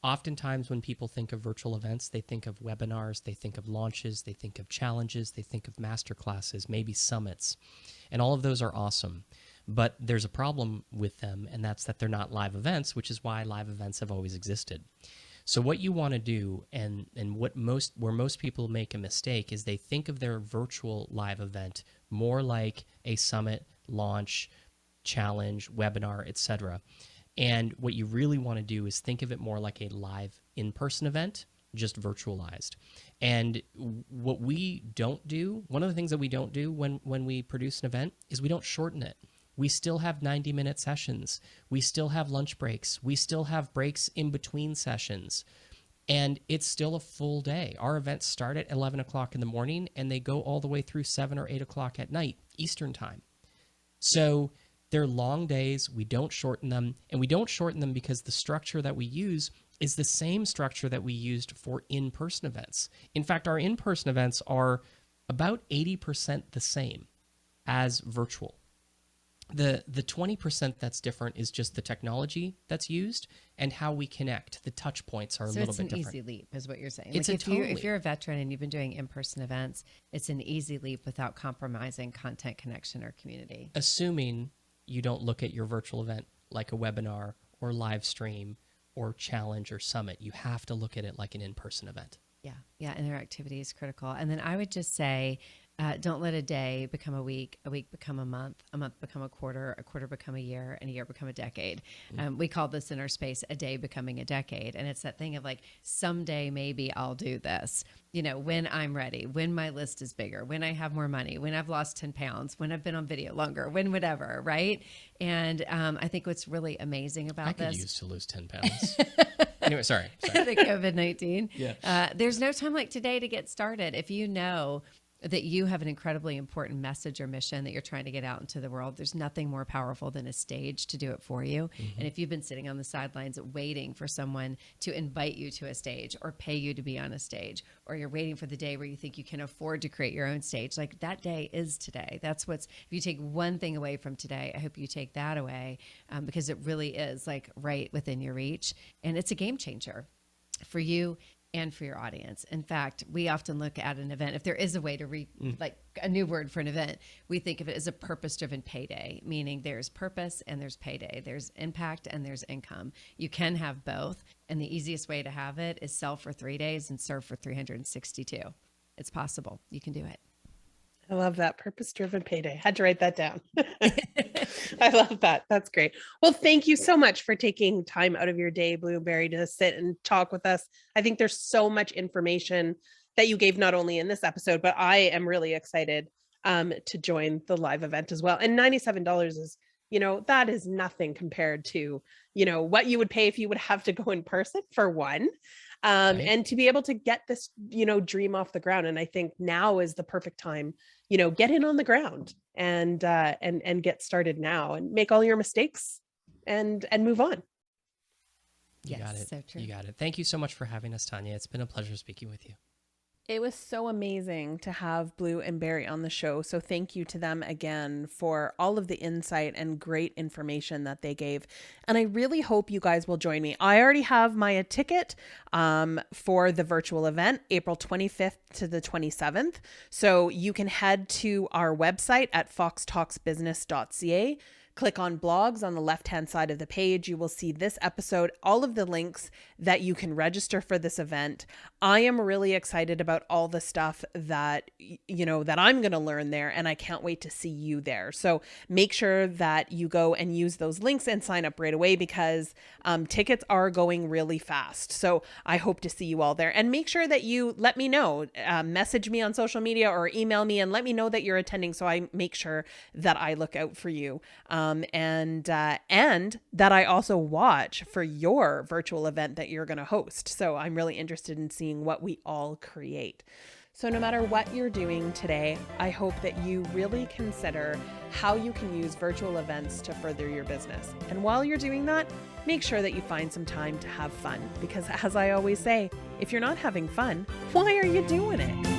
oftentimes when people think of virtual events, they think of webinars, they think of launches, they think of challenges, they think of masterclasses, maybe summits, and all of those are awesome. But there's a problem with them, and that's that they're not live events, which is why live events have always existed. So what you want to do, and where most people make a mistake, is they think of their virtual live event more like a summit, launch, challenge, webinar, etc. And what you really want to do is think of it more like a live in-person event just virtualized. And what we don't do, one of the things that we don't do when we produce an event is we don't shorten it. We still have 90-minute sessions. We still have lunch breaks. We still have breaks in between sessions. And it's still a full day. Our events start at 11 o'clock in the morning and they go all the way through 7 or 8 o'clock at night, Eastern time. So they're long days. We don't shorten them. And we don't shorten them because the structure that we use is the same structure that we used for in-person events. In fact, our in-person events are about 80% the same as virtual. The 20% that's different is just the technology that's used and how we connect. The touch points are a little bit different. So it's an easy leap is what you're saying. It's like if you're a veteran and you've been doing in-person events, it's an easy leap without compromising content, connection, or community. Assuming you don't look at your virtual event like a webinar or live stream or challenge or summit. You have to look at it like an in-person event. Yeah, interactivity is critical. And then I would just say, don't let a day become a week become a month become a quarter become a year, and a year become a decade. We call this in our space a day becoming a decade. And it's that thing of like, someday maybe I'll do this, when I'm ready, when my list is bigger, when I have more money, when I've lost 10 pounds, when I've been on video longer, when whatever, right? And I think what's really amazing about this. I could use to lose 10 pounds. Anyway, sorry. The COVID-19. Yeah. There's no time like today to get started. If you know that you have an incredibly important message or mission that you're trying to get out into the world, there's nothing more powerful than a stage to do it for you. Mm-hmm. And if you've been sitting on the sidelines waiting for someone to invite you to a stage or pay you to be on a stage, or you're waiting for the day where you think you can afford to create your own stage, like that day is today. If you take one thing away from today, I hope you take that away, because it really is like right within your reach. And it's a game changer for you and for your audience. In fact, we often look at an event, if there is a way to like a new word for an event, we think of it as a purpose-driven payday, meaning there's purpose and there's payday. There's impact and there's income. You can have both. And the easiest way to have it is sell for 3 days and serve for 362. It's possible. You can do it. I love that. Purpose-driven payday. Had to write that down. I love that. That's great. Well, thank you so much for taking time out of your day, Blue and Bari, to sit and talk with us. I think there's so much information that you gave not only in this episode, but I am really excited to join the live event as well. And $97 is, that is nothing compared to, what you would pay if you would have to go in person, for one. Right. And to be able to get this, dream off the ground. And I think now is the perfect time, get in on the ground and get started now and make all your mistakes and move on. You got it. So true. You got it. Thank you so much for having us, Tanya. It's been a pleasure speaking with you. It was so amazing to have Blue and Bari on the show. So thank you to them again for all of the insight and great information that they gave. And I really hope you guys will join me. I already have my ticket for the virtual event, April 25th to the 27th. So you can head to our website at foxtalksbusiness.ca. Click on blogs on the left-hand side of the page. You will see this episode, all of the links that you can register for this event. I am really excited about all the stuff that, that I'm going to learn there, and I can't wait to see you there. So make sure that you go and use those links and sign up right away, because tickets are going really fast. So I hope to see you all there, and make sure that you let me know, message me on social media or email me and let me know that you're attending, so I make sure that I look out for you. And that I also watch for your virtual event that you're going to host. So I'm really interested in seeing what we all create. So no matter what you're doing today, I hope that you really consider how you can use virtual events to further your business. And while you're doing that, make sure that you find some time to have fun. Because as I always say, if you're not having fun, why are you doing it?